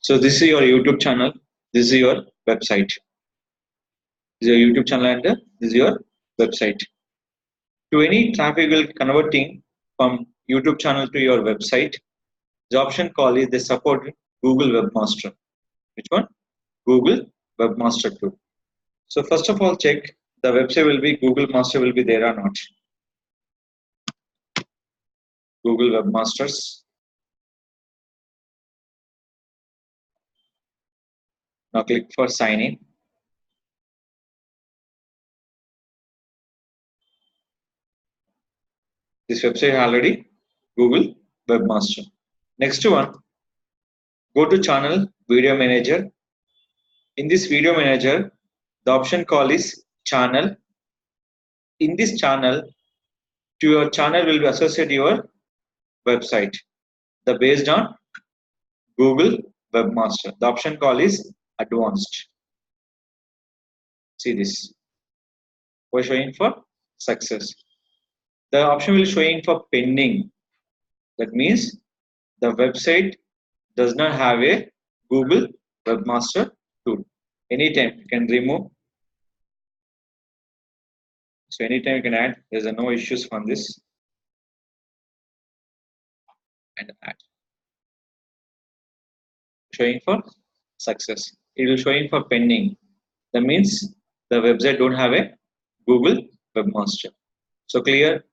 So this is your YouTube channel. This is your website. This is your YouTube channel and this is your website. To any traffic will converting from YouTube channel to your website, the option call is they support Google Webmaster. Which one? Google Webmaster tool. So first of all, check the website will be Google Master will be there or not. Google Webmasters. Now click for sign in. This website already Google Webmaster. Next one, go to channel video manager. In this video manager, the option call is channel. In this channel, to your channel will be associated your website. The based on Google Webmaster. The option call is advanced. See this. We're showing for success. The option will showing for pending. That means the website does not have a Google Webmaster tool. Anytime you can remove. So anytime you can add. There's no issues on this. And add. Showing for success. It will showing for pending. That means the website don't have a Google Webmaster. So clear.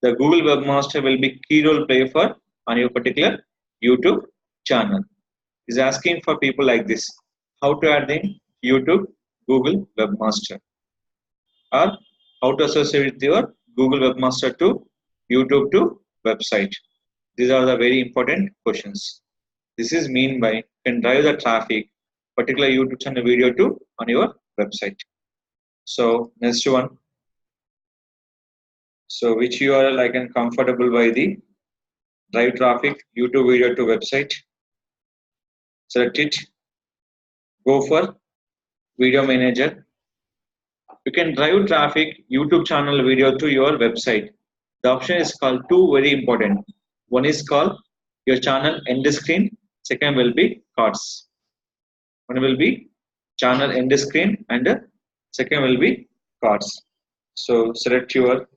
The Google Webmaster will be key role play for on your particular YouTube channel. Is asking for people like this. How to add in YouTube Google Webmaster, or how to associate with your Google Webmaster to YouTube to website. These are the very important questions. This is mean by can drive the traffic particular YouTube channel video to on your website. So next one. So which URL I can comfortable by the drive traffic YouTube video to website. Select it. Go for video manager. You can drive traffic YouTube channel video to your website. The option is called two very important. One is called your channel end screen. Second will be cards. One will be channel end screen and second will be cards. So select your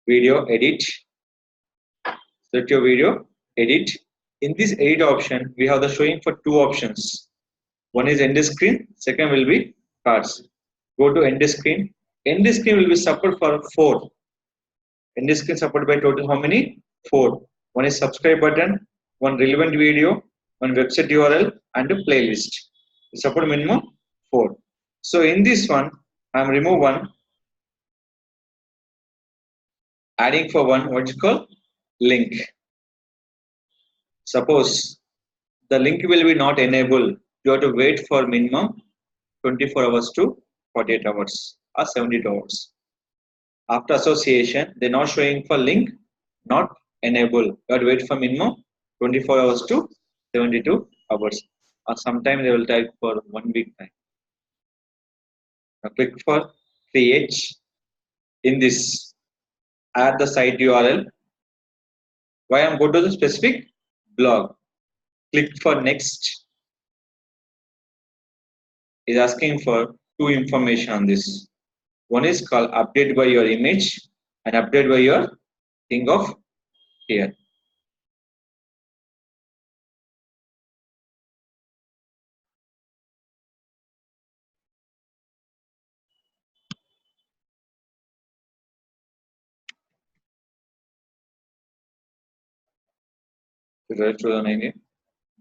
video edit. Select your video edit. In this edit option, we have the showing for two options. One is end screen. Second will be cards. Go to end screen. End screen will be support for 4. End screen supported by total how many? 4. One is subscribe button, one relevant video, one website URL, and a playlist. Support minimum 4. So in this one, I am remove one, adding for one what is called link. Suppose the link will be not enabled. You have to wait for minimum 24 hours to 48 hours or 72 hours. After association, they're not showing for link, not enable. You have to wait for minimum 24 hours to 72 hours. Or sometime they will type for 1 week time. Now click for create. In this, add the site URL. Why I'm going to the specific blog. Click for next. Is asking for two information on this. One is called update by your image and update by your thing of here.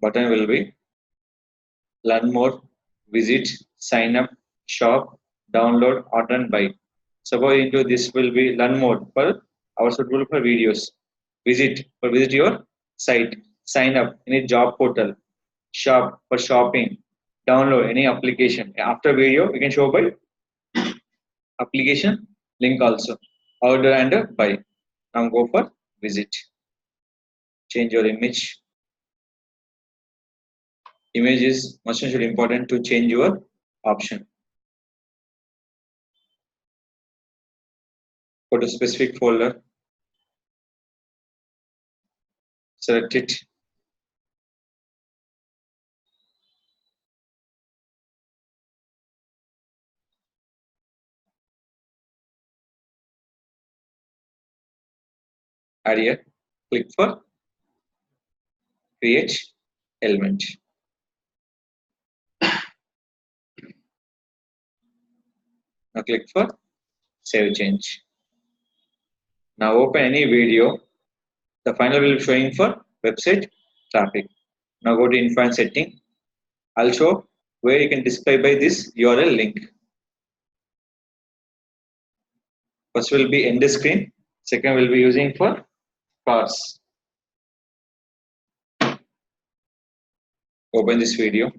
Button will be learn more, visit, sign up, shop, download, order and buy. Suppose into this will be learn more for our suitable for videos. Visit your site, sign up any job portal, shop for shopping, download any application. After video, you can show by application link also. Order and buy. Now go for visit. Change your image. Image is much important to change your option. Go to specific folder. Select it. add here, click for create element. Now click for save change. Now open any video. The final will be showing for website traffic. Now go to info and setting. I'll show where you can display by this URL link. First will be end screen. Second will be using for cards. Open this video.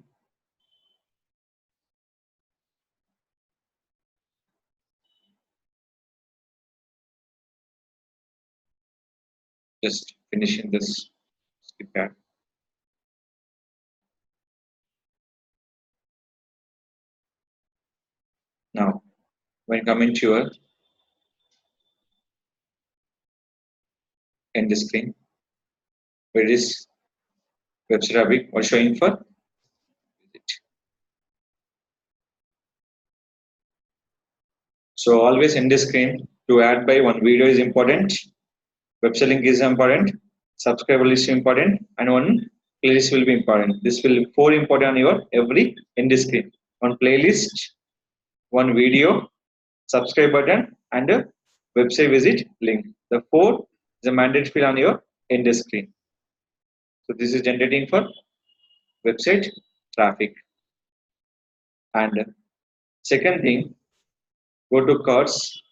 Just finishing this skip ad. Now, when coming to your end screen, where is website traffic or showing for visit. So always end screen to add by one video is important, website link is important, subscriber list is important, and one playlist will be important. This will be 4 important on your every end screen. One playlist, one video, subscribe button, and a website visit link. The 4 is a mandatory field on your end screen. So this is generating for website traffic. And second thing, go to cards.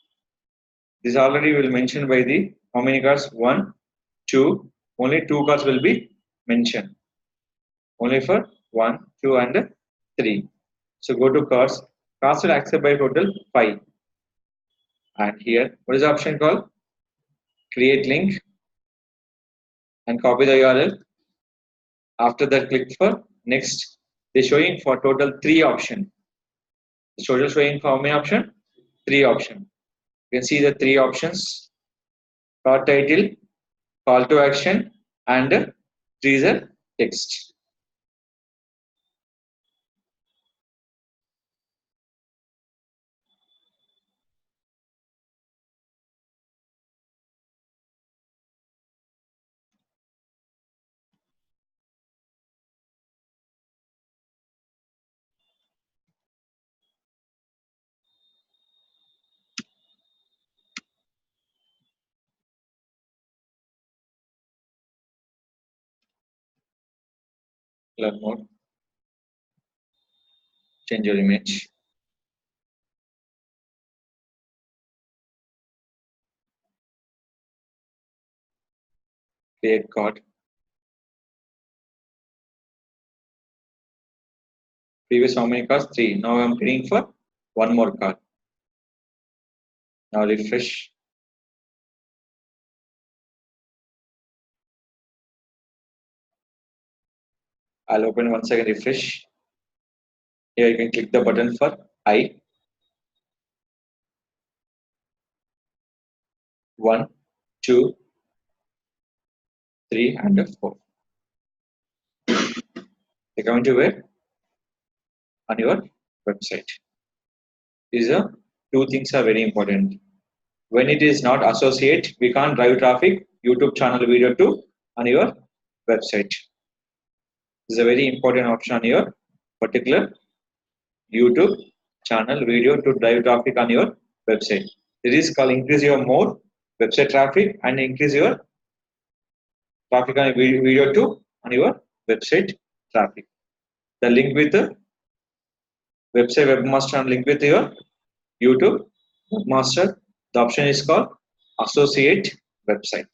This already will mention by the how many cards? 1, 2. Only 2 cards will be mentioned. Only for 1, 2, and 3. So go to cards. Cards will accept by total 5. And here, what is the option called? Create link and copy the URL. After that, click for next. They're showing for total 3 options. The total showing for how many options? 3 options. You can see the 3 options: card title, call to action, and teaser text. Learn more. Change your image. Create card. Previous how many cards? 3. Now I'm creating for 1 more card. Now refresh. I'll open once again, refresh. Here you can click the button for I. 1, 2, 3, and 4. They're coming to where? On your website. These are 2 things are very important. When it is not associate, we can't drive traffic YouTube channel video to on your website. This is a very important option on your particular YouTube channel video to drive traffic on your website. This is called increase your more website traffic and increase your traffic on video to on your website traffic. The link with the website webmaster and link with your YouTube webmaster. The option is called associate website.